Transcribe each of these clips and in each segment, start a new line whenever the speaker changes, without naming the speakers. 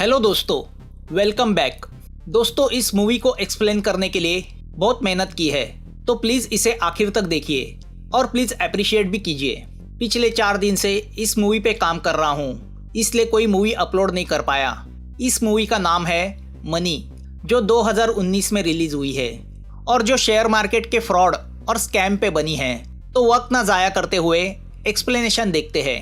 Hello दोस्तों, welcome back. दोस्तों, इस मूवी को एक्सप्लेन करने के लिए बहुत मेहनत की है, तो प्लीज़ इसे आखिर तक देखिए और प्लीज़ अप्रिशिएट भी कीजिए। पिछले 4 दिन से इस मूवी पे काम कर रहा हूँ, इसलिए कोई मूवी अपलोड नहीं कर पाया। इस मूवी का नाम है मनी, जो 2019 में रिलीज हुई है और जो शेयर मार्केट के फ्रॉड और स्कैम पे बनी है। तो वक्त ना ज़ाया करते हुए एक्सप्लेनेशन देखते हैं।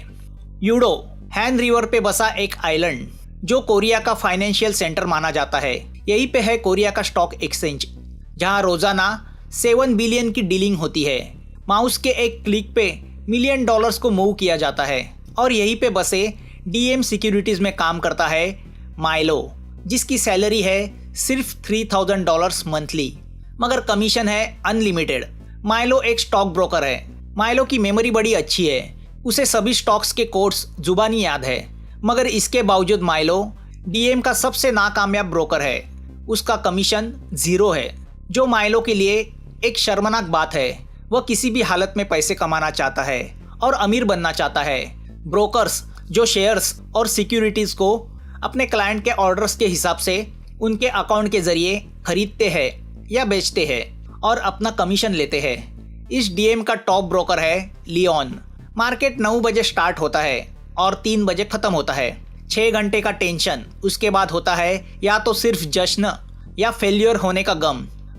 यूडो हैन रिवर पे बसा एक आइलैंड जो कोरिया का फाइनेंशियल सेंटर माना जाता है। यहीं पे है कोरिया का स्टॉक एक्सचेंज, जहां रोजाना 7 बिलियन की डीलिंग होती है। माउस के एक क्लिक पे $1 मिलियन को मूव किया जाता है। और यहीं पे बसे DM सिक्योरिटीज में काम करता है माइलो, जिसकी सैलरी है सिर्फ $3000 मंथली, मगर कमीशन है अनलिमिटेड। माइलो एक स्टॉक ब्रोकर है। माइलो की मेमोरी बड़ी अच्छी है, उसे सभी स्टॉक्स के कोड्स जुबानी याद है, मगर इसके बावजूद माइलो DM का सबसे नाकामयाब ब्रोकर है। उसका कमीशन 0 है, जो माइलो के लिए एक शर्मनाक बात है। वह किसी भी हालत में पैसे कमाना चाहता है और अमीर बनना चाहता है। ब्रोकर्स जो शेयर्स और सिक्योरिटीज को अपने क्लाइंट के ऑर्डर्स के हिसाब से उनके अकाउंट के जरिए खरीदते हैं या बेचते हैं और अपना कमीशन लेते हैं। इस DM का टॉप ब्रोकर है लियोन। मार्केट 9 बजे स्टार्ट होता है और 3 बजे खत्म होता है। 6 घंटे का टेंशन, उसके बाद होता है या तो सिर्फ जश्न या फेल्योर होने का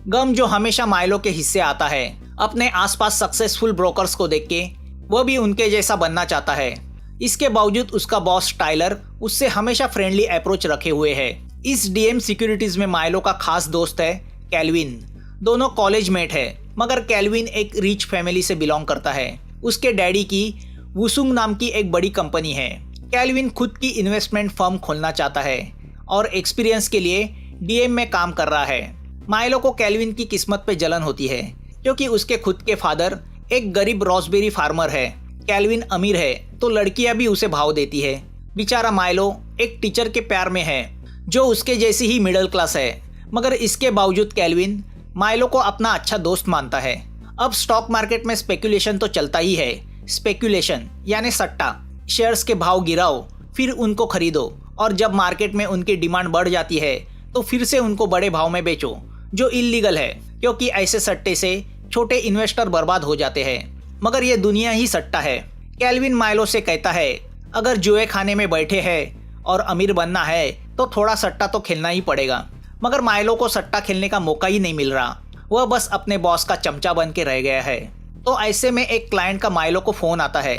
गम जो हमेशा माइलो के हिस्से आता है। अपने आसपास सक्सेसफुल ब्रोकर्स को देख के वह भी उनके जैसा बनना चाहता है। इसके बावजूद उसका बॉस टाइलर उससे हमेशा फ्रेंडली अप्रोच रखे हुए है। इस DM सिक्योरिटीज में माइलो का खास दोस्त है कैल्विन। दोनों कॉलेज मेट है, मगर कैल्विन एक रिच फैमिली से बिलोंग करता है। उसके डैडी की वुसुंग नाम की एक बड़ी कंपनी है। कैल्विन खुद की इन्वेस्टमेंट फर्म खोलना चाहता है और एक्सपीरियंस के लिए DM में काम कर रहा है। माइलो को कैल्विन की किस्मत पे जलन होती है, क्योंकि उसके खुद के फादर एक गरीब रॉसबेरी फार्मर है। कैल्विन अमीर है तो लड़कियां भी उसे भाव देती है। बेचारा माइलो एक टीचर के प्यार में है, जो उसके जैसी ही मिडिल क्लास है, मगर इसके बावजूद कैल्विन माइलो को अपना अच्छा दोस्त मानता है। अब स्टॉक मार्केट में स्पेकुलेशन तो चलता ही है। स्पेकुलेशन यानी सट्टा। शेयर्स के भाव गिराओ, फिर उनको खरीदो, और जब मार्केट में उनकी डिमांड बढ़ जाती है तो फिर से उनको बड़े भाव में बेचो, जो इल्लीगल है, क्योंकि ऐसे सट्टे से छोटे इन्वेस्टर बर्बाद हो जाते हैं। मगर ये दुनिया ही सट्टा है। कैल्विन माइलो से कहता है, अगर जुए खाने में बैठे हैं और अमीर बनना है तो थोड़ा सट्टा तो खेलना ही पड़ेगा। मगर माइलो को सट्टा खेलने का मौका ही नहीं मिल रहा। वह बस अपने बॉस का चमचा बन के रह गया है। तो ऐसे में एक क्लाइंट का माइलो को फोन आता है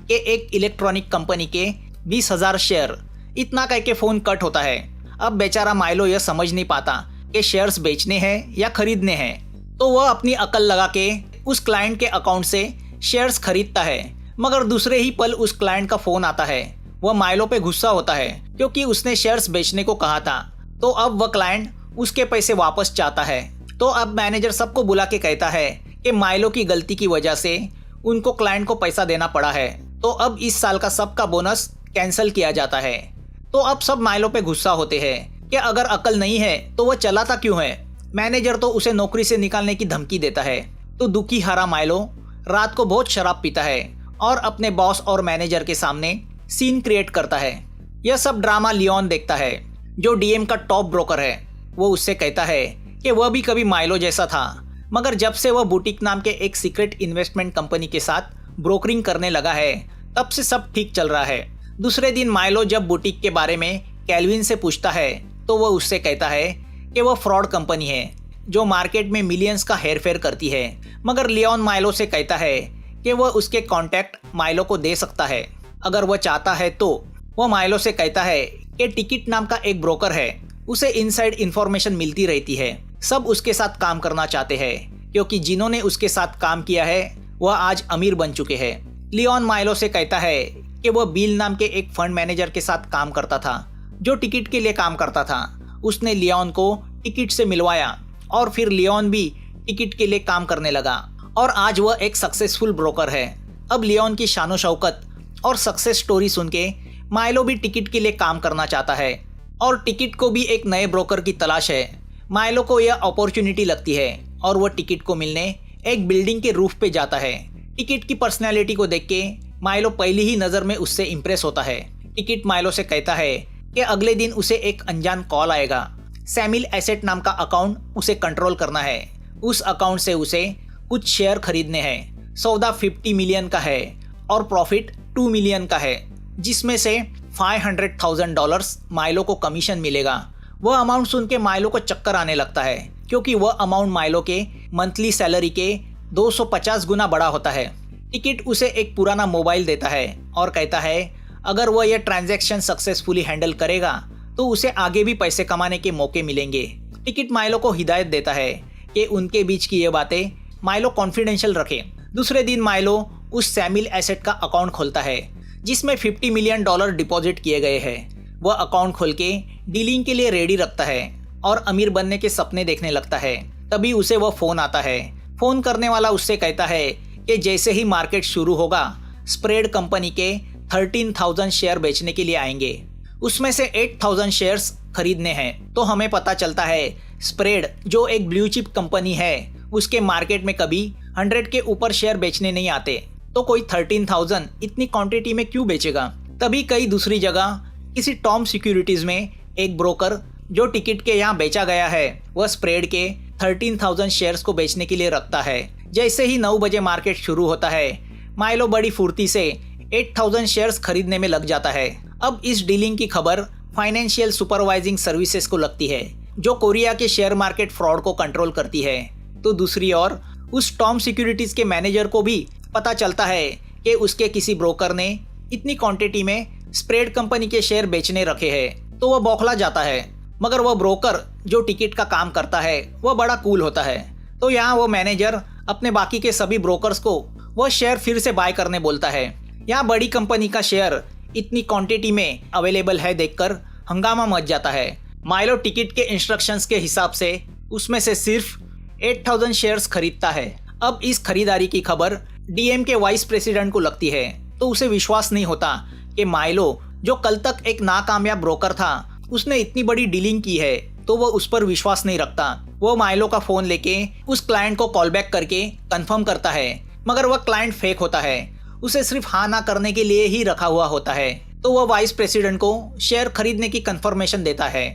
कि एक इलेक्ट्रॉनिक कंपनी के 20,000 शेयर। इतना कह के फोन कट होता है। अब बेचारा माइलो यह समझ नहीं पाता कि शेयर्स बेचने हैं या खरीदने हैं। तो वह अपनी अकल लगा के उस क्लाइंट के अकाउंट से शेयर्स खरीदता है, मगर दूसरे ही पल उस क्लाइंट का फोन आता है। वह माइलो पे गुस्सा होता है, क्योंकि उसने शेयर्स बेचने को कहा था। तो अब वह क्लाइंट उसके पैसे वापस चाहता है। तो अब मैनेजर सबको बुला के कहता है कि माइलो की गलती की वजह से उनको क्लाइंट को पैसा देना पड़ा है, तो अब इस साल का सबका बोनस कैंसिल किया जाता है। तो अब सब माइलो पे गुस्सा होते हैं कि अगर अकल नहीं है तो वह चलाता क्यों है। मैनेजर तो उसे नौकरी से निकालने की धमकी देता है। तो दुखी हारा माइलो रात को बहुत शराब पीता है और अपने बॉस और मैनेजर के सामने सीन क्रिएट करता है। यह सब ड्रामा लियोन देखता है, जो DM का टॉप ब्रोकर है। वो उससे कहता है कि वह भी कभी माइलो जैसा था, मगर जब से वह बुटीक नाम के एक सीक्रेट इन्वेस्टमेंट कंपनी के साथ ब्रोकरिंग करने लगा है, तब से सब ठीक चल रहा है। दूसरे दिन माइलो जब बुटीक के बारे में कैल्विन से पूछता है, तो वह उससे कहता है कि वह फ्रॉड कंपनी है, जो मार्केट में मिलियंस का हेरफेर करती है। मगर लियोन माइलो से कहता है कि वह उसके कॉन्टैक्ट माइलो को दे सकता है, अगर वह चाहता है तो। वह माइलो से कहता है कि टिकट नाम का एक ब्रोकर है, उसे इनसाइड इंफॉर्मेशन मिलती रहती है। सब उसके साथ काम करना चाहते हैं, क्योंकि जिन्होंने उसके साथ काम किया है वह आज अमीर बन चुके हैं। लियोन माइलो से कहता है कि वह बिल नाम के एक फंड मैनेजर के साथ काम करता था, जो टिकट के लिए काम करता था। उसने लियोन को टिकट से मिलवाया और फिर लियोन भी टिकट के लिए काम करने लगा, और आज वह एक सक्सेसफुल ब्रोकर है। अब लियोन की शानो शौकत और सक्सेस स्टोरी सुन के माइलो भी टिकट के लिए काम करना चाहता है, और टिकट को भी एक नए ब्रोकर की तलाश है। माइलो को यह अपॉर्चुनिटी लगती है और वह टिकट को मिलने एक बिल्डिंग के रूफ पे जाता है। टिकट की पर्सनैलिटी को देख के माइलो पहली ही नज़र में उससे इम्प्रेस होता है। टिकट माइलो से कहता है कि अगले दिन उसे एक अनजान कॉल आएगा। सैमिल एसेट नाम का अकाउंट उसे कंट्रोल करना है। उस अकाउंट से उसे कुछ शेयर खरीदने हैं। सौदा 50 मिलियन का है और प्रॉफिट 2 मिलियन का है, जिसमें से $500,000 माइलो को कमीशन मिलेगा। वह अमाउंट सुन के माइलो को चक्कर आने लगता है, क्योंकि वह अमाउंट माइलो के मंथली सैलरी के 250 गुना बड़ा होता है। टिकट उसे एक पुराना मोबाइल देता है और कहता है अगर वह यह ट्रांजैक्शन सक्सेसफुली हैंडल करेगा तो उसे आगे भी पैसे कमाने के मौके मिलेंगे। टिकट माइलो को हिदायत देता है कि उनके बीच की ये बातें माइलो कॉन्फिडेंशियल रखे। दूसरे दिन माइलो उस सैमिल एसेट का अकाउंट खोलता है जिसमें $50 मिलियन डिपॉजिट किए गए हैं। वह अकाउंट खोल के डीलिंग के लिए रेडी रखता है और अमीर बनने के सपने देखने लगता है। तभी उसे वह फोन आता है। फोन करने वाला उससे कहता है कि जैसे ही मार्केट शुरू होगा स्प्रेड कंपनी के 13,000 शेयर बेचने के लिए आएंगे। उसमें से 8,000 शेयर्स खरीदने हैं। तो हमें पता चलता है स्प्रेड जो एक ब्लू चिप कंपनी है उसके मार्केट में कभी 100 के ऊपर शेयर बेचने नहीं आते, तो कोई 13,000 इतनी क्वांटिटी में क्यों बेचेगा। तभी कई दूसरी जगह किसी टॉम सिक्योरिटीज में एक ब्रोकर जो टिकट के यहाँ बेचा गया है वह स्प्रेड के 13,000 शेयर्स को बेचने के लिए रखता है। जैसे ही 9 बजे मार्केट शुरू होता है माइलो बड़ी फुर्ती से 8,000 शेयर्स खरीदने में लग जाता है। अब इस डीलिंग की खबर फाइनेंशियल सुपरवाइजिंग सर्विसेज को लगती है जो कोरिया के शेयर मार्केट फ्रॉड को कंट्रोल करती है। तो दूसरी ओर उस टॉम सिक्योरिटीज के मैनेजर को भी पता चलता है कि उसके किसी ब्रोकर ने इतनी क्वांटिटी में स्प्रेड कंपनी के शेयर बेचने रखे हैं। तो वह बौखला जाता है, मगर वह ब्रोकर जो टिकट का काम करता है वह बड़ा कूल होता है। तो यहाँ वो मैनेजर अपने बाकी के सभी ब्रोकर्स को वह शेयर फिर से बाय करने बोलता है। यहाँ बड़ी कंपनी का शेयर इतनी क्वांटिटी में अवेलेबल है देखकर हंगामा मच जाता है। माइलो टिकट के इंस्ट्रक्शंस के हिसाब से उसमें से सिर्फ 8,000 शेयर्स खरीदता है। अब इस खरीदारी की खबर डीएम के वाइस प्रेसिडेंट को लगती है, तो उसे विश्वास नहीं होता कि माइलो जो कल तक एक नाकामयाब ब्रोकर था उसने इतनी बड़ी डीलिंग की है, तो वह उस पर विश्वास नहीं रखता। वो माइलो का फोन लेके उस क्लाइंट को कॉल बैक करके कंफर्म करता है, मगर वह क्लाइंट फेक होता है। उसे सिर्फ हाँ ना करने के लिए ही रखा हुआ होता है। तो वह वाइस प्रेसिडेंट को शेयर खरीदने की कंफर्मेशन देता है।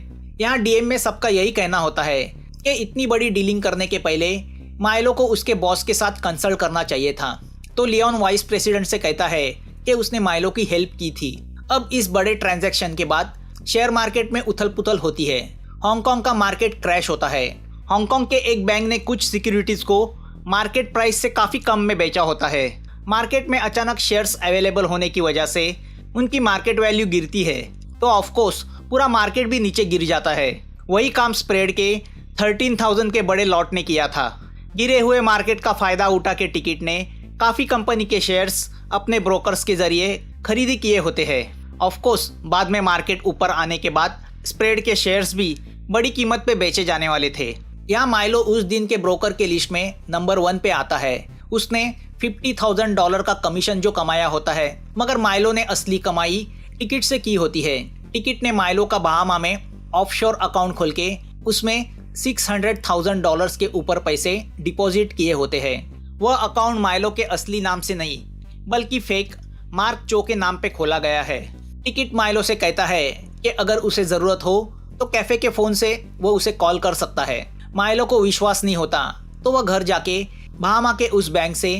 यहाँ डीएम में सबका यही कहना होता है कि इतनी बड़ी डीलिंग करने के पहले माइलो को उसके बॉस के साथ कंसल्ट करना चाहिए था। तो लियोन वाइस प्रेसिडेंट से कहता है कि उसने माइलो की हेल्प की थी। अब इस बड़े ट्रांजैक्शन के बाद शेयर मार्केट में उथल पुथल होती है। हांगकांग का मार्केट क्रैश होता है। हांगकांग के एक बैंक ने कुछ सिक्योरिटीज को मार्केट प्राइस से काफ़ी कम में बेचा होता है। मार्केट में अचानक शेयर्स अवेलेबल होने की वजह से उनकी मार्केट वैल्यू गिरती है, तो ऑफकोर्स पूरा मार्केट भी नीचे गिर जाता है। वही काम स्प्रेड के 13,000 के बड़े लॉट ने किया था। गिरे हुए मार्केट का फायदा उठा के टिकट ने काफ़ी कंपनी के शेयर्स अपने ब्रोकर्स के जरिए खरीदी किए होते हैं। ऑफकोर्स बाद में मार्केट ऊपर आने के बाद स्प्रेड के शेयर्स भी बड़ी कीमत पे बेचे जाने वाले थे। यहाँ माइलो उस दिन के ब्रोकर के लिस्ट में नंबर 1 पे आता है। उसने $50,000 का कमीशन जो कमाया होता है, मगर माइलो ने असली कमाई टिकट से की होती है। टिकट ने माइलो का बहामा में ऑफशोर अकाउंट खोल के उसमें $600,000 के ऊपर पैसे डिपॉजिट किए होते हैं। वह अकाउंट माइलो के असली नाम से नहीं बल्कि फेक मार्क चो के नाम पे खोला गया है। टिकट माइलो से कहता है कि अगर उसे ज़रूरत हो तो कैफ़े के फ़ोन से वो उसे कॉल कर सकता है। माइलो को विश्वास नहीं होता, तो वह घर जाके बहामा के उस बैंक से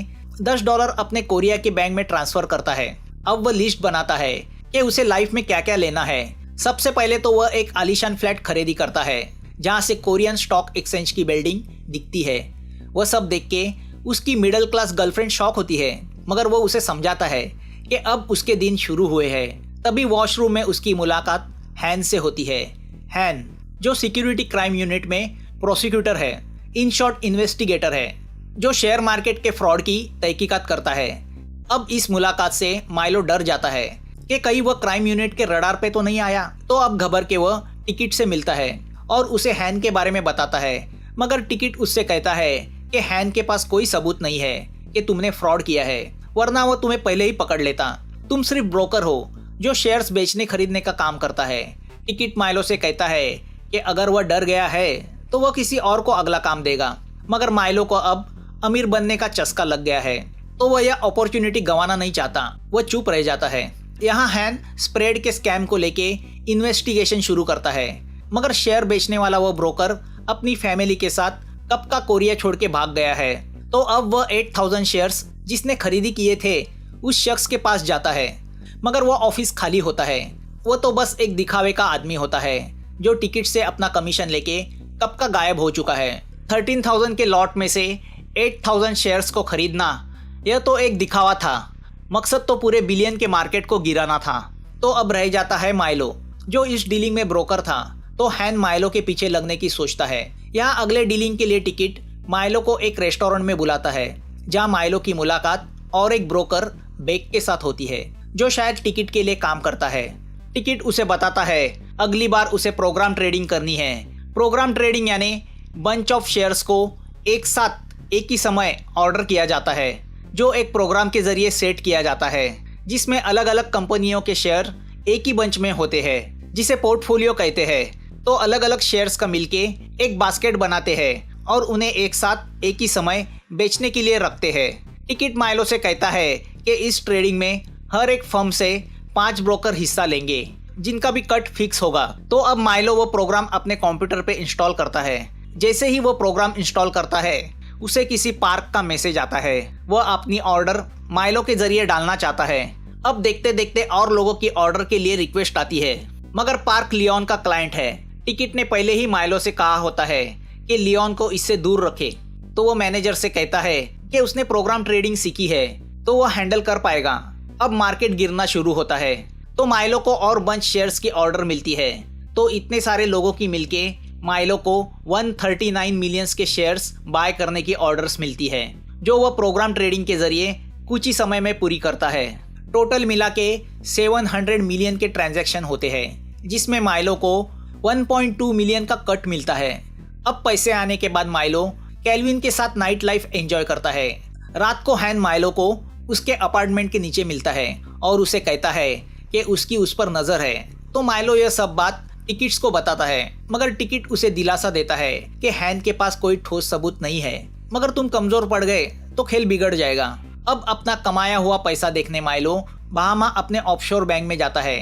$10 अपने कोरिया के बैंक में ट्रांसफ़र करता है। अब वह लिस्ट बनाता है कि उसे लाइफ में क्या क्या लेना है। सबसे पहले तो वह एक आलीशान फ्लैट खरीदी करता है जहाँ से कोरियन स्टॉक एक्सचेंज की बिल्डिंग दिखती है। वह सब देख के उसकी मिडिल क्लास गर्लफ्रेंड शॉक होती है, मगर वो उसे समझाता है कि अब उसके दिन शुरू हुए हैं। तभी वॉशरूम में उसकी मुलाकात हैन से होती है। हैन जो सिक्योरिटी क्राइम यूनिट में प्रोसिक्यूटर है, इन शॉर्ट इन्वेस्टिगेटर है, जो शेयर मार्केट के फ्रॉड की तहकीकात करता है। अब इस मुलाकात से माइलो डर जाता है कि कहीं वह क्राइम यूनिट के रडार पे तो नहीं आया। तो अब घबर के वह टिकट से मिलता है और उसे हैन के बारे में बताता है, मगर टिकट उससे कहता है कि हैन के पास कोई सबूत नहीं है कि तुमने फ्रॉड किया है, वरना वो तुम्हें पहले ही पकड़ लेता। तुम सिर्फ ब्रोकर हो जो शेयर्स बेचने खरीदने का काम करता है। टिकट माइलो से कहता है कि अगर वह डर गया है तो वह किसी और को अगला काम देगा, मगर माइलो को अब अमीर बनने का चस्का लग गया है, तो वह यह अपॉर्चुनिटी गंवाना नहीं चाहता। वह चुप रह जाता है। यहाँ हैन स्प्रेड के स्कैम को लेके इन्वेस्टिगेशन शुरू करता है। मगर शेयर बेचने वाला वो ब्रोकर अपनी फैमिली के साथ कब का कोरिया छोड़ के भाग गया है। तो अब वह 8000 शेयर्स जिसने खरीदी किए थे उस शख्स के पास जाता है, मगर वो ऑफिस खाली होता है। वो तो बस एक दिखावे का आदमी होता है जो टिकट से अपना कमीशन लेके कब का गायब हो चुका है। 13,000 के लॉट में से 8,000 शेयर्स को खरीदना यह तो एक दिखावा था, मकसद तो पूरे बिलियन के मार्केट को गिराना था। तो अब रह जाता है माइलो जो इस डीलिंग में ब्रोकर था। तो हैन माइलो के पीछे लगने की सोचता है। यहाँ अगले डीलिंग के लिए टिकट माइलो को एक रेस्टोरेंट में बुलाता है जहाँ माइलो की मुलाकात और एक ब्रोकर बेक के साथ होती है जो शायद टिकट के लिए काम करता है। टिकट उसे बताता है अगली बार उसे प्रोग्राम ट्रेडिंग करनी है। प्रोग्राम ट्रेडिंग यानी बंच ऑफ शेयर्स को एक साथ एक ही समय ऑर्डर किया जाता है जो एक प्रोग्राम के जरिए सेट किया जाता है जिसमें अलग अलग कंपनियों के शेयर एक ही बंच में होते हैं जिसे पोर्टफोलियो कहते हैं। तो अलग अलग शेयर्स का मिलके एक बास्केट बनाते हैं और उन्हें एक साथ एक ही समय बेचने के लिए रखते हैं। टिकट माइलो से कहता है कि इस ट्रेडिंग में हर एक फर्म से 5 ब्रोकर हिस्सा लेंगे जिनका भी कट फिक्स होगा। तो अब माइलो वो प्रोग्राम अपने कंप्यूटर पे इंस्टॉल करता है। जैसे ही वो प्रोग्राम इंस्टॉल करता है उसे किसी पार्क का मैसेज आता है। वह अपनी ऑर्डर माइलो के जरिए डालना चाहता है। अब देखते देखते और लोगों की ऑर्डर के लिए रिक्वेस्ट आती है, मगर पार्क लियोन का क्लाइंट है। टिकट ने पहले ही माइलो से कहा होता है कि लियोन को इससे दूर रखे। तो वो मैनेजर से कहता है कि उसने प्रोग्राम ट्रेडिंग सीखी है तो वो हैंडल कर पाएगा। अब मार्केट गिरना शुरू होता है तो माइलो को और बंच शेयर्स की ऑर्डर मिलती है। तो इतने सारे लोगों की मिलके माइलो को 139 मिलियंस के शेयर्स बाय करने की ऑर्डर्स मिलती है जो वह प्रोग्राम ट्रेडिंग के जरिए कुछ ही समय में पूरी करता है। टोटल मिला के 700 मिलियन के ट्रांजैक्शन होते हैं जिसमें माइलो को 1.2 मिलियन का कट मिलता है। अब पैसे आने के बाद माइलो कैल्विन के साथ नाइट लाइफ एंजॉय करता है। रात को हैन माइलो को उसके अपार्टमेंट के नीचे मिलता है और उसे कहता है कि उसकी उस पर नजर है। तो माइलो यह सब बात टिकट्स को बताता है, मगर टिकट उसे दिलासा देता है कि हैन के पास कोई ठोस सबूत नहीं है, मगर तुम कमजोर पड़ गए तो खेल बिगड़ जाएगा। अब अपना कमाया हुआ पैसा देखने माइलो बहामा अपने ऑफशोर बैंक में जाता है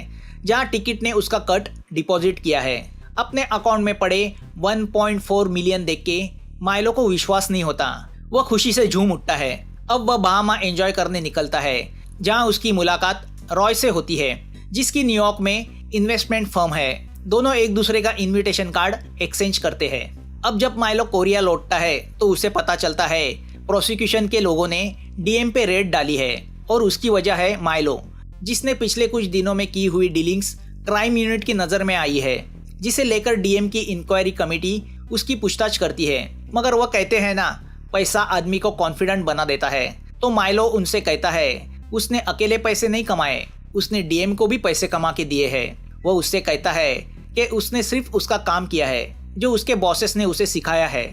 जहां टिकट ने उसका कट डिपॉजिट किया है। अपने अकाउंट में पड़े 1.4 मिलियन देख के माइलो को विश्वास नहीं होता। वह खुशी से झूम उठता है। अब वह बहामा एंजॉय करने निकलता है जहां उसकी मुलाकात रॉय से होती है जिसकी न्यूयॉर्क में इन्वेस्टमेंट फर्म है। दोनों एक दूसरे का इनविटेशन कार्ड एक्सचेंज करते हैं। अब जब माइलो कोरिया लौटता है तो उसे पता चलता है प्रोसिक्यूशन के लोगों ने डीएम पे रेड डाली है और उसकी वजह है माइलो जिसने पिछले कुछ दिनों में की हुई डीलिंग्स क्राइम यूनिट की नज़र में आई है, जिसे लेकर डीएम की इंक्वायरी कमेटी उसकी पूछताछ करती है। मगर वह कहते हैं ना, पैसा आदमी को कॉन्फिडेंट बना देता है। तो माइलो उनसे कहता है उसने अकेले पैसे नहीं कमाए, उसने डीएम को भी पैसे कमा के दिए हैं। वह उससे कहता है कि उसने सिर्फ उसका काम किया है जो उसके बॉसेस ने उसे सिखाया है।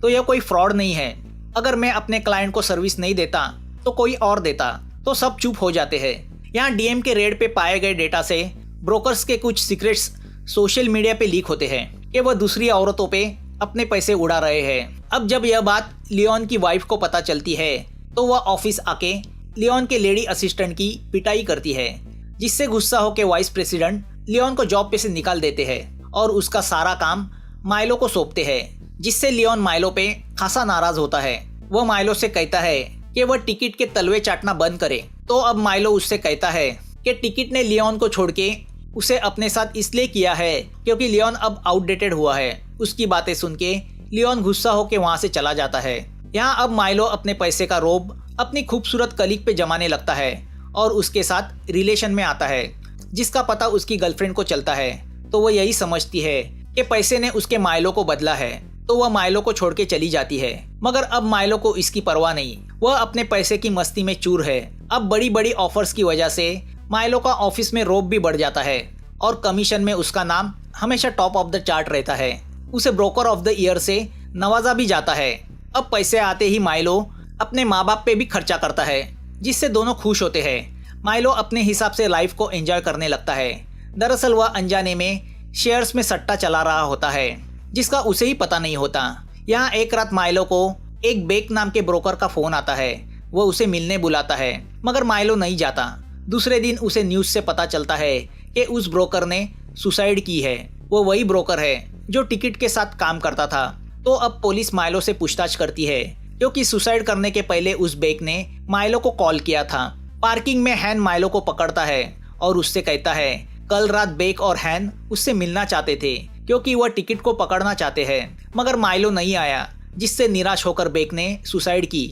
तो यह कोई फ्रॉड नहीं है। अगर मैं अपने क्लाइंट को सर्विस नहीं देता तो कोई और देता। तो सब चुप हो जाते हैं। यहाँ डीएम के रेड पे पाए गए डेटा से ब्रोकर्स के कुछ सीक्रेट्स सोशल मीडिया पे लीक होते हैं कि वह दूसरी औरतों पे अपने पैसे उड़ा रहे हैं। अब जब यह बात लियोन की वाइफ को पता चलती है तो वह ऑफिस आके लियोन के लेडी असिस्टेंट की पिटाई करती है, जिससे गुस्सा होकर वाइस प्रेसिडेंट लियोन को जॉब पे से निकाल देते हैं और उसका सारा काम माइलो को सौंपते हैं, जिससे लियोन माइलो पे खासा नाराज होता है। वह माइलो से कहता है कि वह टिकट के तलवे चाटना बंद करे। तो अब माइलो उससे कहता है कि टिकट ने लियोन को छोड़ के उसे अपने साथ इसलिए किया है क्योंकि लियोन अब आउटडेटेड हुआ है। उसकी बातें सुन के लियोन गुस्सा होकर वहां से चला जाता है। यहाँ अब माइलो अपने पैसे का रोब अपनी खूबसूरत कलीग पे जमाने लगता है और उसके साथ रिलेशन में आता है, जिसका पता उसकी गर्लफ्रेंड को चलता है। तो वह यही समझती है कि पैसे ने उसके माइलो को बदला है, तो वह माइलो को छोड़ के चली जाती है। मगर अब माइलो को इसकी परवाह नहीं, वह अपने पैसे की मस्ती में चूर है। अब बड़ी बड़ी ऑफर्स की वजह से माइलो का ऑफिस में रोब भी बढ़ जाता है और कमीशन में उसका नाम हमेशा टॉप ऑफ द चार्ट रहता है। उसे ब्रोकर ऑफ द ईयर से नवाजा भी जाता है। अब पैसे आते ही माइलो अपने माँ बाप पे भी खर्चा करता है, जिससे दोनों खुश होते हैं। माइलो अपने हिसाब से लाइफ को एंजॉय करने लगता है। दरअसल वह अनजाने में शेयर्स में सट्टा चला रहा होता है, जिसका उसे ही पता नहीं होता। यहाँ एक रात माइलो को एक बेक नाम के ब्रोकर का फोन आता है। वह उसे मिलने बुलाता है, मगर माइलो नहीं जाता। दूसरे दिन उसे न्यूज से पता चलता है कि उस ब्रोकर ने सुसाइड की है वो वही ब्रोकर है जो टिकट के साथ काम करता था। तो अब पुलिस माइलो से पूछताछ करती है क्योंकि सुसाइड करने के पहले उस बेक ने माइलो को कॉल किया था। पार्किंग में हैन माइलो को पकड़ता है और उससे कहता है कल रात बेक और हैन उससे मिलना चाहते थे क्योंकि वह टिकट को पकड़ना चाहते हैं, मगर माइलो नहीं आया, जिससे निराश होकर बेक ने सुसाइड की।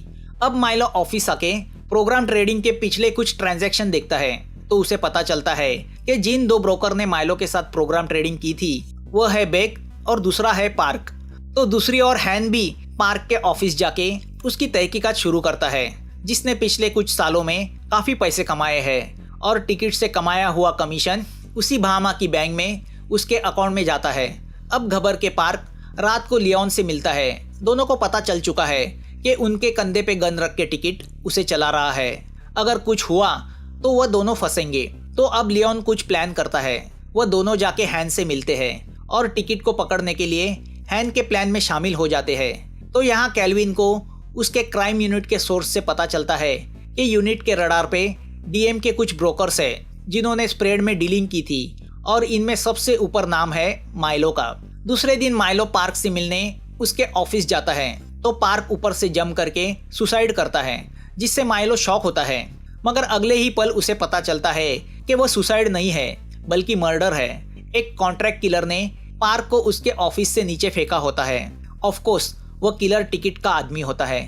अब माइलो ऑफिस आके प्रोग्राम ट्रेडिंग के पिछले कुछ ट्रांजैक्शन देखता है तो उसे पता चलता है कि जिन दो ब्रोकर ने माइलो के साथ प्रोग्राम ट्रेडिंग की थी वह है बेक और दूसरा है पार्क। तो दूसरी ओर हैन भी पार्क के ऑफिस जाके उसकी तहकीकात शुरू करता है, जिसने पिछले कुछ सालों में काफी पैसे कमाए हैं और टिकट से कमाया हुआ कमीशन उसी बहामा की बैंक में उसके अकाउंट में जाता है। अब घबर के पार्क रात को लियोन से मिलता है। दोनों को पता चल चुका है कि उनके कंधे पे गन रख के टिकट उसे चला रहा है, अगर कुछ हुआ तो वह दोनों फंसेंगे। तो अब लियोन कुछ प्लान करता है, वह दोनों जाके हैन से मिलते हैं और टिकट को पकड़ने के लिए हैन के प्लान में शामिल हो जाते हैं। तो यहाँ कैल्विन को उसके क्राइम यूनिट के सोर्स से पता चलता है कि यूनिट के रडार पे डीएम के कुछ ब्रोकर्स है जिन्होंने स्प्रेड में डीलिंग की थी और इनमें सबसे ऊपर नाम है माइलो का। दूसरे दिन माइलो पार्क से मिलने उसके ऑफिस जाता है तो पार्क ऊपर से जंप करके सुसाइड करता है, जिससे माइलो शॉक होता है, मगर अगले ही पल उसे पता चलता है कि वह सुसाइड नहीं है बल्कि मर्डर है। एक कॉन्ट्रैक्ट किलर ने पार्क को उसके ऑफिस से नीचे फेंका होता है। ऑफ कोर्स वह किलर टिकट का आदमी होता है।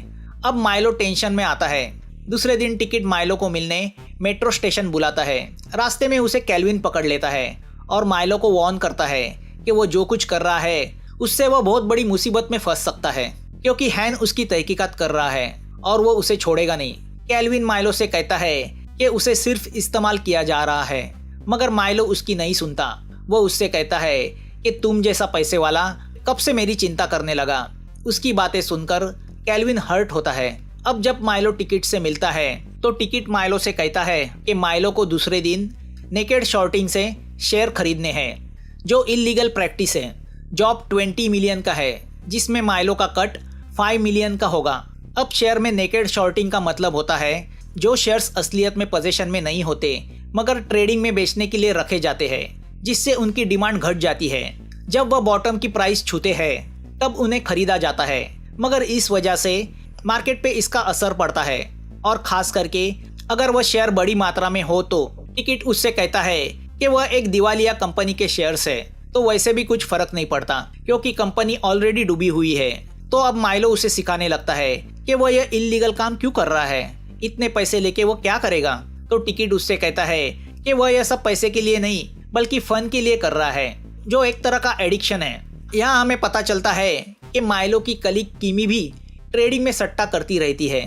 अब माइलो टेंशन में आता है। दूसरे दिन टिकट माइलो को मिलने मेट्रो स्टेशन बुलाता है। रास्ते में उसे कैल्विन पकड़ लेता है और माइलो को वार्न करता है कि वो जो कुछ कर रहा है उससे वह बहुत बड़ी मुसीबत में फंस सकता है, क्योंकि हैन उसकी तहकीकात कर रहा है और वो उसे छोड़ेगा नहीं। कैल्विन माइलो से कहता है कि उसे सिर्फ इस्तेमाल किया जा रहा है, मगर माइलो उसकी नहीं सुनता। वो उससे कहता है कि तुम जैसा पैसे वाला कब से मेरी चिंता करने लगा। उसकी बातें सुनकर कैल्विन हर्ट होता है। अब जब माइलो टिकट से मिलता है तो टिकट माइलो से कहता है कि माइलो को दूसरे दिन नेकेड शॉर्टिंग से शेयर खरीदने हैं, जो इलीगल प्रैक्टिस है। जॉब 20 मिलियन का है, जिसमें माइलो का कट 5 मिलियन का होगा। अब शेयर में नेकेड शॉर्टिंग का मतलब होता है जो शेयर्स असलियत में पोजीशन में नहीं होते मगर ट्रेडिंग में बेचने के लिए रखे जाते हैं, जिससे उनकी डिमांड घट जाती है। जब वह बॉटम की प्राइस छूते हैं तब उन्हें खरीदा जाता है, मगर इस वजह से मार्केट पे इसका असर पड़ता है और खास करके अगर वह शेयर बड़ी मात्रा में हो तो टिकट उससे कहता है कि वह एक दिवालिया कंपनी के शेयर्स है, तो वैसे भी कुछ फर्क नहीं पड़ता क्योंकि कंपनी ऑलरेडी डूबी हुई है। तो अब माइलो उसे सिखाने लगता है कि वह यह इलीगल काम क्यों कर रहा है, इतने पैसे लेके वो क्या करेगा। तो टिकट उससे कहता है कि वह यह सब पैसे के लिए नहीं बल्कि फन के लिए कर रहा है, जो एक तरह का एडिक्शन है। यहाँ हमें पता चलता है कि माइलो की कलीग किमी भी ट्रेडिंग में सट्टा करती रहती है।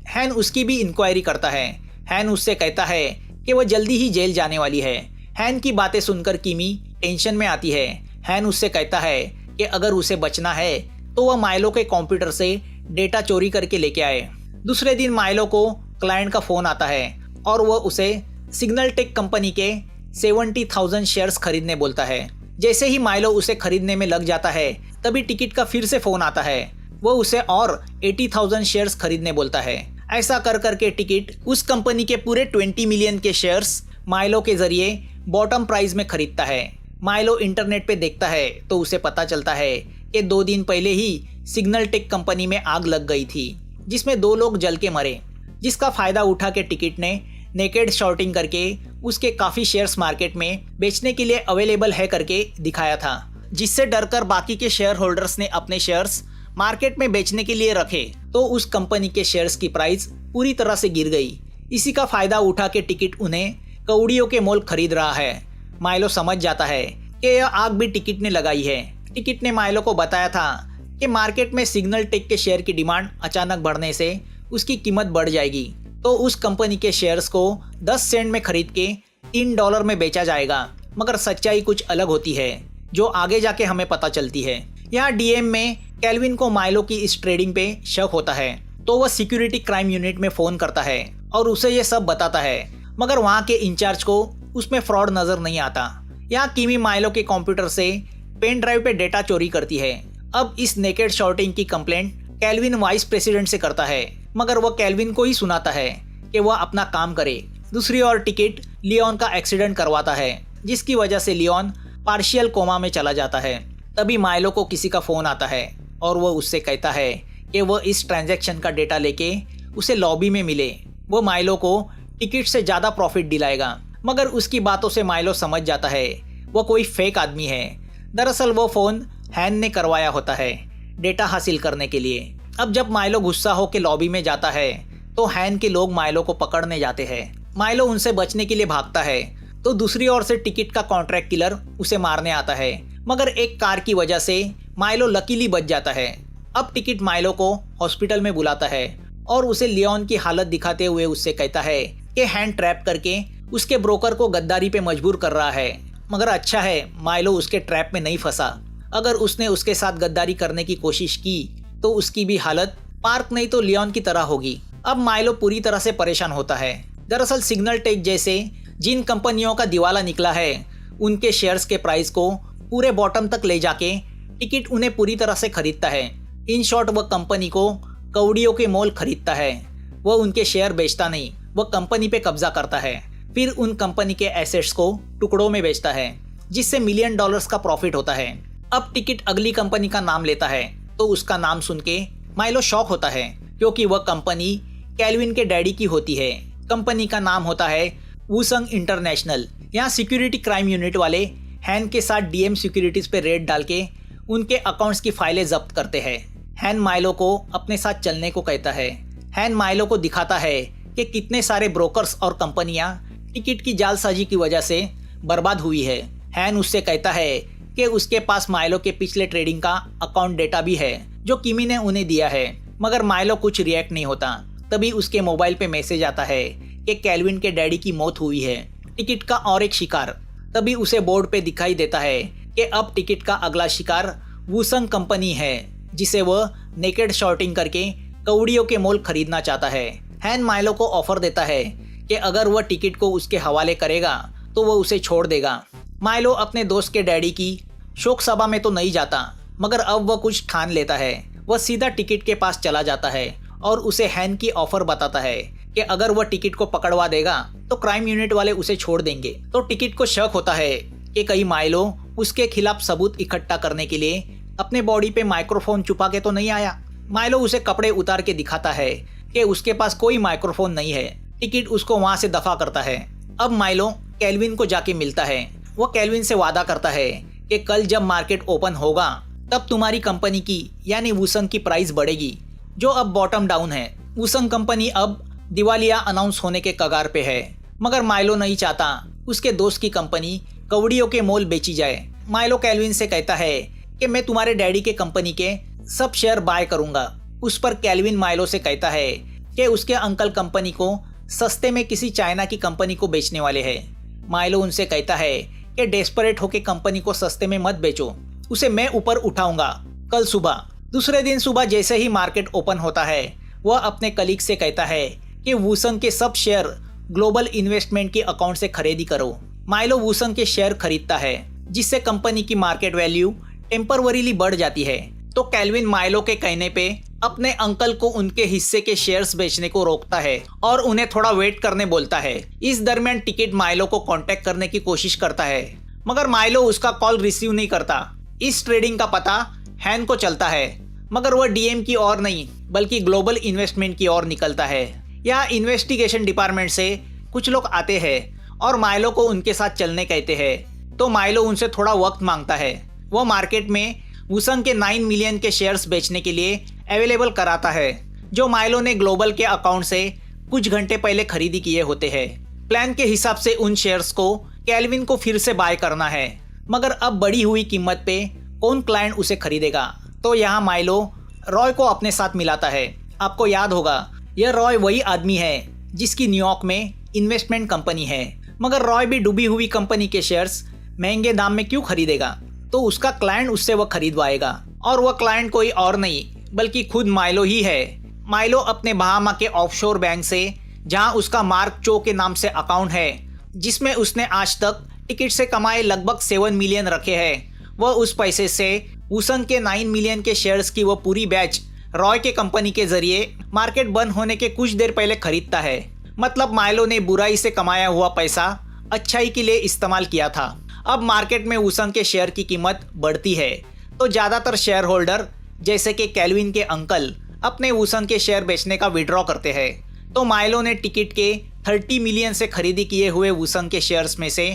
हैन उसकी भी इंक्वायरी करता है। हैन उससे कहता है कि वह जल्दी ही जेल जाने वाली है। हैन की बातें सुनकर किमी टेंशन में आती है। हैन उससे कहता है कि अगर उसे बचना है तो वह माइलो के कंप्यूटर से डेटा चोरी करके लेके आए। दूसरे दिन माइलो को क्लाइंट का फोन आता है और वह उसे सिग्नल टेक कंपनी के 70,000 शेयर्स खरीदने बोलता है। जैसे ही माइलो उसे खरीदने में लग जाता है तभी टिकट का फिर से फोन आता है। वो उसे और 80,000 शेयर्स खरीदने बोलता है। ऐसा कर करके टिकट उस कंपनी के पूरे 20 मिलियन के शेयर्स माइलो के जरिए बॉटम प्राइस में खरीदता है। माइलो इंटरनेट पे देखता है तो उसे पता चलता है कि 2 दिन पहले ही सिग्नल टेक कंपनी में आग लग गई थी, जिसमें 2 लोग जल के मरे, जिसका फायदा उठा के टिकट ने नेकेड शॉर्टिंग करके उसके काफी शेयर्स मार्केट में बेचने के लिए अवेलेबल है करके दिखाया था, जिससे डरकर बाकी के शेयर होल्डर्स ने अपने शेयर्स मार्केट में बेचने के लिए रखे। तो उस कंपनी के शेयर्स की प्राइस पूरी तरह से गिर गई। इसी का फायदा उठा के टिकट उन्हें कौड़ियों के मोल खरीद रहा है। माइलो समझ जाता है कि यह आग भी टिकट ने लगाई है। टिकट ने माइलो को बताया था कि मार्केट में सिग्नल टेक के शेयर की डिमांड अचानक बढ़ने से उसकी कीमत बढ़ जाएगी, तो उस कंपनी के शेयर्स को 10 सेंट में खरीद के $3 में बेचा जाएगा। मगर सच्चाई कुछ अलग होती है, जो आगे जाके हमें पता चलती है। यहाँ डीएम में कैल्विन को माइलो की इस ट्रेडिंग पे शक होता है, तो वह सिक्योरिटी क्राइम यूनिट में फोन करता है और उसे ये सब बताता है, मगर वहाँ के इंचार्ज को उसमें फ्रॉड नजर नहीं आता। यहाँ किमी माइलो के कंप्यूटर से पेन ड्राइव पे डेटा चोरी करती है। अब इस नेकेड शॉर्टिंग की कंप्लेंट कैल्विन वाइस प्रेसिडेंट से करता है, मगर वह कैल्विन को ही सुनाता है कि वह अपना काम करे। दूसरी ओर टिकट लियोन का एक्सीडेंट करवाता है, जिसकी वजह से लियोन पार्शियल कोमा में चला जाता है। तभी माइलो को किसी का फ़ोन आता है और वह उससे कहता है कि वह इस ट्रांजैक्शन का डेटा लेके उसे लॉबी में मिले। वो माइलो को टिकट से ज़्यादा प्रॉफिट दिलाएगा, मगर उसकी बातों से माइलो समझ जाता है वह कोई फेक आदमी है। दरअसल वो फ़ोन हैन ने करवाया होता है डेटा हासिल करने के लिए। अब जब माइलो गुस्सा होकर लॉबी में जाता है तो हैन के लोग माइलो को पकड़ने जाते हैं। माइलो उनसे बचने के लिए भागता है तो दूसरी ओर से टिकट का कॉन्ट्रैक्ट किलर उसे मारने आता है, मगर एक कार की वजह से माइलो लकीली बच जाता है। अब टिकट माइलो को हॉस्पिटल में बुलाता है और उसे लियोन की हालत दिखाते हुए उससे कहता है कि हैन ट्रैप करके उसके ब्रोकर को गद्दारी पे मजबूर कर रहा है। मगर अच्छा है माइलो उसके ट्रैप में नहीं फंसा। अगर उसने उसके साथ गद्दारी करने की कोशिश की तो उसकी भी हालत पार्क नहीं तो लियोन की तरह होगी। अब माइलो पूरी तरह से परेशान होता है। दरअसल सिग्नल टेक जैसे जिन कंपनियों का दिवाला निकला है उनके शेयर्स के प्राइस को पूरे बॉटम तक ले जाके टिकट उन्हें पूरी तरह से खरीदता है। इन शॉर्ट वह कंपनी को कौड़ियों के मोल खरीदता है। वह उनके शेयर बेचता नहीं, वह कंपनी पे कब्जा करता है, फिर उन कंपनी के एसेट्स को टुकड़ों में बेचता है जिससे $मिलियन का प्रॉफिट होता है। अब टिकट अगली कंपनी का नाम लेता है तो उसका नाम सुन के माइलो शॉक होता है क्योंकि वह कंपनी कैल्विन के डैडी की होती है। कंपनी का नाम होता है वूसंग इंटरनेशनल। यहाँ सिक्योरिटी क्राइम यूनिट वाले हैन के साथ डीएम सिक्योरिटीज पे रेड डाल के उनके अकाउंट्स की फाइलें जब्त करते हैं। हैन माइलो को अपने साथ चलने को कहता है। हैन माइलो को दिखाता है कि कितने सारे ब्रोकर्स और कंपनियां टिकट की जालसाजी की वजह से बर्बाद हुई है। हैन उससे कहता है कि उसके पास माइलो के पिछले ट्रेडिंग का अकाउंट डेटा भी है जो किमी ने उन्हें दिया है, मगर माइलो कुछ रिएक्ट नहीं होता। तभी उसके मोबाइल पे मैसेज आता है कि कैल्विन के डैडी की मौत हुई है। टिकट का और एक शिकार तभी उसे बोर्ड पे दिखाई देता है कि अब टिकट का अगला शिकार वूसंग कंपनी है जिसे वह नेकेड शॉर्टिंग करके कौड़ियों के मोल खरीदना चाहता है। हैन माइलो को ऑफर देता है कि अगर वह टिकट को उसके हवाले करेगा तो वह उसे छोड़ देगा। माइलो अपने दोस्त के डैडी की शोक सभा में तो नहीं जाता, मगर अब वह कुछ ठान लेता है। वह सीधा टिकट के पास चला जाता है और उसे हैन की ऑफर बताता है कि अगर वह टिकट को पकड़वा देगा तो क्राइम यूनिट वाले उसे छोड़ देंगे। तो टिकट को शक होता है कि कहीं माइलो उसके खिलाफ सबूत इकट्ठा करने के लिए अपने बॉडी पे माइक्रोफोन छुपा के तो नहीं आया। माइलो उसे कपड़े उतार के दिखाता है कि उसके पास कोई माइक्रोफोन नहीं है। टिकट उसको वहां से दफा करता है। अब माइलो कैल्विन को जाके मिलता है। वह कैल्विन से वादा करता है कि कल जब मार्केट ओपन होगा तब तुम्हारी कंपनी की यानी वूसंग की प्राइस बढ़ेगी जो अब बॉटम डाउन है। वूसंग कंपनी अब दिवालिया अनाउंस होने के कगार पे है, मगर माइलो नहीं चाहता उसके दोस्त की कंपनी कौड़ियों के मोल बेची जाए। माइलो कैल्विन से कहता है कि मैं तुम्हारे डैडी के कंपनी के सब शेयर बाय करूंगा। उस पर कैल्विन माइलो से कहता है कि उसके अंकल कंपनी को सस्ते में किसी चाइना की कंपनी को बेचने वाले हैं। माइलो उनसे कहता है कि डेस्परेट होकर कंपनी को सस्ते में मत बेचो, उसे मैं ऊपर उठाऊंगा कल सुबह। दूसरे दिन सुबह जैसे ही मार्केट ओपन होता है वह अपने कलीग से कहता है कि वूसंग के सब शेयर ग्लोबल इन्वेस्टमेंट के अकाउंट से खरीदी करो। माइलो वूसंग के शेयर खरीदता है जिससे कंपनी की मार्केट वैल्यू टेम्परवरीली बढ़ जाती है। तो कैल्विन माइलो के कहने पे अपने अंकल को उनके हिस्से के शेयर्स बेचने को रोकता है और उन्हें थोड़ा वेट करने बोलता है। इस दरमियान टिकट माइलो को कांटेक्ट करने की कोशिश करता है, मगर माइलो उसका कॉल रिसीव नहीं करता। इस ट्रेडिंग का पता हैन को चलता है, मगर वह डीएम की ओर नहीं बल्कि ग्लोबल इन्वेस्टमेंट की ओर निकलता है। यहाँ इन्वेस्टिगेशन डिपार्टमेंट से कुछ लोग आते हैं और माइलो को उनके साथ चलने कहते हैं। तो माइलो उनसे थोड़ा वक्त मांगता है। वह मार्केट में वूसंग के 9 मिलियन के शेयर्स बेचने के लिए अवेलेबल कराता है जो माइलो ने ग्लोबल के अकाउंट से कुछ घंटे पहले खरीदी किए होते हैं। प्लान के हिसाब से उन शेयर्स को कैल्विन को फिर से बाय करना है, मगर अब बढ़ी हुई कीमत पे कौन क्लाइंट उसे खरीदेगा। तो यहाँ माइलो रॉय को अपने साथ मिलाता है। आपको याद होगा यह रॉय वही आदमी है जिसकी न्यूयॉर्क में इन्वेस्टमेंट कंपनी है, मगर रॉय भी डूबी हुई कंपनी के शेयर्स महंगे दाम में क्यों खरीदेगा। तो उसका क्लाइंट उससे वह खरीदवाएगा और वह क्लाइंट कोई और नहीं बल्कि खुद माइलो ही है। माइलो अपने बहामा के ऑफशोर बैंक से, जहां उसका मार्क चो के नाम से अकाउंट है जिसमें उसने आज तक टिकट से कमाए लगभग 7 मिलियन रखे हैं, वह उस पैसे से वूसंग के 9 मिलियन के शेयर्स की वह पूरी बैच रॉय के कंपनी के जरिए मार्केट बंद होने के कुछ देर पहले खरीदता है। मतलब माइलो ने बुराई से कमाया हुआ पैसा अच्छाई के लिए इस्तेमाल किया था। अब मार्केट में वूसंग के शेयर की कीमत बढ़ती है तो ज़्यादातर शेयर होल्डर जैसे कि कैल्विन के अंकल अपने वूसंग के शेयर बेचने का विड्रॉ करते हैं। तो माइलो ने टिकट के 30 मिलियन से खरीदी किए हुए वूसंग के शेयर्स में से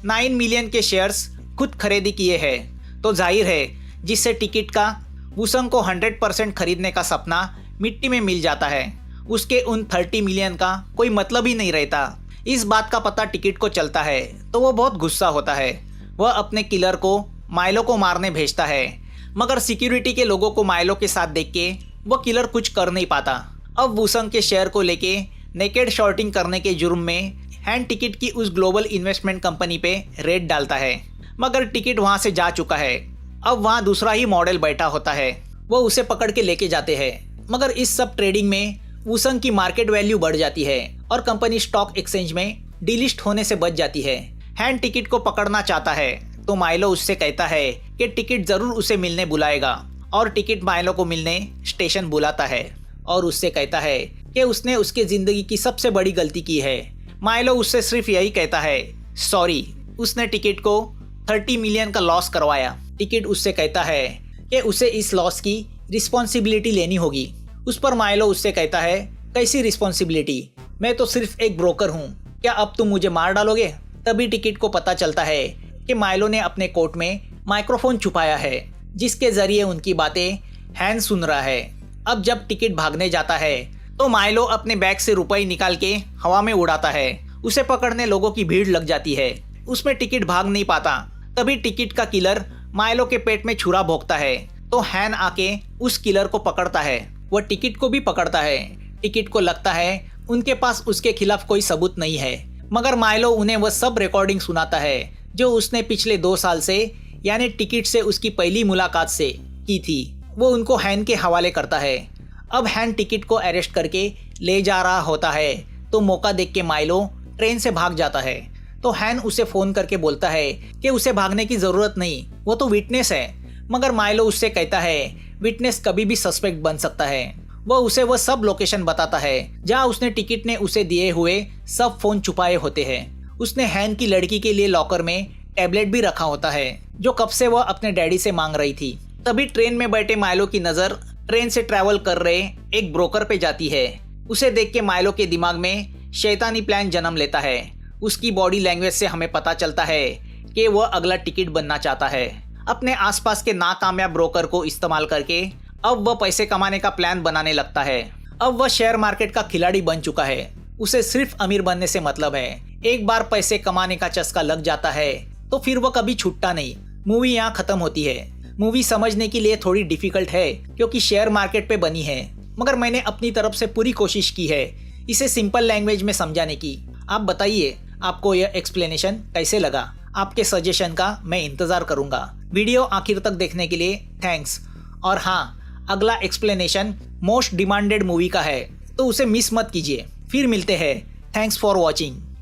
9 मिलियन के शेयर्स खुद खरीदी किए हैं। तो जाहिर है जिससे टिकट का वूसंग को 100% खरीदने का सपना मिट्टी में मिल जाता है, उसके उन 30 मिलियन का कोई मतलब ही नहीं रहता। इस बात का पता टिकट को चलता है तो वो बहुत गुस्सा होता है। वह अपने किलर को माइलो को मारने भेजता है, मगर सिक्योरिटी के लोगों को माइलो के साथ देख के वो किलर कुछ कर नहीं पाता। अब वूसंग के शेयर को लेके नेकेड शॉर्टिंग करने के जुर्म में हैन टिकट की उस ग्लोबल इन्वेस्टमेंट कंपनी पे रेड डालता है, मगर टिकट वहां से जा चुका है। अब वहां दूसरा ही मॉडल बैठा होता है, वो उसे पकड़ के लेके जाते हैं। मगर इस सब ट्रेडिंग में वूसंग की मार्केट वैल्यू बढ़ जाती है और कंपनी स्टॉक एक्सचेंज में डिलिस्ट होने से बच जाती है। हैन टिकट को पकड़ना चाहता है तो माइलो उससे कहता है कि टिकट जरूर उसे मिलने बुलाएगा, और टिकट माइलो को मिलने स्टेशन बुलाता है और उससे कहता है कि उसने उसके जिंदगी की सबसे बड़ी गलती की है। माइलो उससे सिर्फ यही कहता है सॉरी, उसने टिकट को 30 मिलियन का लॉस करवाया। टिकट उससे कहता है कि उसे इस लॉस की रिस्पॉन्सिबिलिटी लेनी होगी। उस पर माइलो उससे कहता है कैसी रिस्पॉन्सिबिलिटी, मैं तो सिर्फ एक ब्रोकर हूँ, क्या अब तुम मुझे मार डालोगे? तभी टिकट को पता चलता है कि माइलो ने अपने कोट में माइक्रोफोन छुपाया है जिसके जरिए उनकी बातें हैन सुन रहा है। अब जब टिकट भागने जाता है तो माइलो अपने बैग से रुपए निकाल के हवा में उड़ाता है। उसे पकड़ने लोगों की भीड़ लग जाती है, उसमें टिकट भाग नहीं पाता। तभी टिकट का किलर माइलो के पेट में छुरा भोंकता है तो हैन आके उस किलर को पकड़ता है। वह टिकट को भी पकड़ता है। टिकट को लगता है उनके पास उसके खिलाफ कोई सबूत नहीं है, मगर माइलो उन्हें वह सब रिकॉर्डिंग सुनाता है जो उसने पिछले 2 साल से यानी टिकट से उसकी पहली मुलाकात से की थी। वो उनको हैन के हवाले करता है। अब हैन टिकट को अरेस्ट करके ले जा रहा होता है तो मौका देख के माइलो ट्रेन से भाग जाता है। तो हैन उसे फ़ोन करके बोलता है कि उसे भागने की ज़रूरत नहीं, वो तो विटनेस है। मगर माइलो उससे कहता है विटनेस कभी भी सस्पेक्ट बन सकता है। वह सब लोकेशन बताता है जहाँ उसने टिकट ने उसे दिए हुए सब फ़ोन छुपाए होते हैं। उसने हैन की लड़की के लिए लॉकर में टैबलेट भी रखा होता है जो कब से वह अपने डैडी से मांग रही थी। तभी ट्रेन में बैठे माइलो की नज़र ट्रेन से ट्रैवल कर रहे एक ब्रोकर पे जाती है। उसे देख के माइलो के दिमाग में शैतानी प्लान जन्म लेता है। उसकी बॉडी लैंग्वेज से हमें पता चलता है कि वह अगला टिकट बनना चाहता है। अपने आसपास के नाकामयाब ब्रोकर को इस्तेमाल करके अब वह पैसे कमाने का प्लान बनाने लगता है। अब वह शेयर मार्केट का खिलाड़ी बन चुका है। उसे सिर्फ अमीर बनने से मतलब है। एक बार पैसे कमाने का चस्का लग जाता है तो फिर वह कभी छूटता नहीं। मूवी यहाँ खत्म होती है। मूवी समझने के लिए थोड़ी डिफिकल्ट है क्योंकि शेयर मार्केट पे बनी है, मगर मैंने अपनी तरफ से पूरी कोशिश की है इसे सिंपल लैंग्वेज में समझाने की। आप बताइए आपको यह एक्सप्लेनेशन कैसे लगा? आपके सजेशन का मैं इंतज़ार करूँगा। वीडियो आखिर तक देखने के लिए थैंक्स। और हाँ, अगला एक्सप्लेनेशन मोस्ट डिमांडेड मूवी का है तो उसे मिस मत कीजिए। फिर मिलते हैं। Thanks for watching.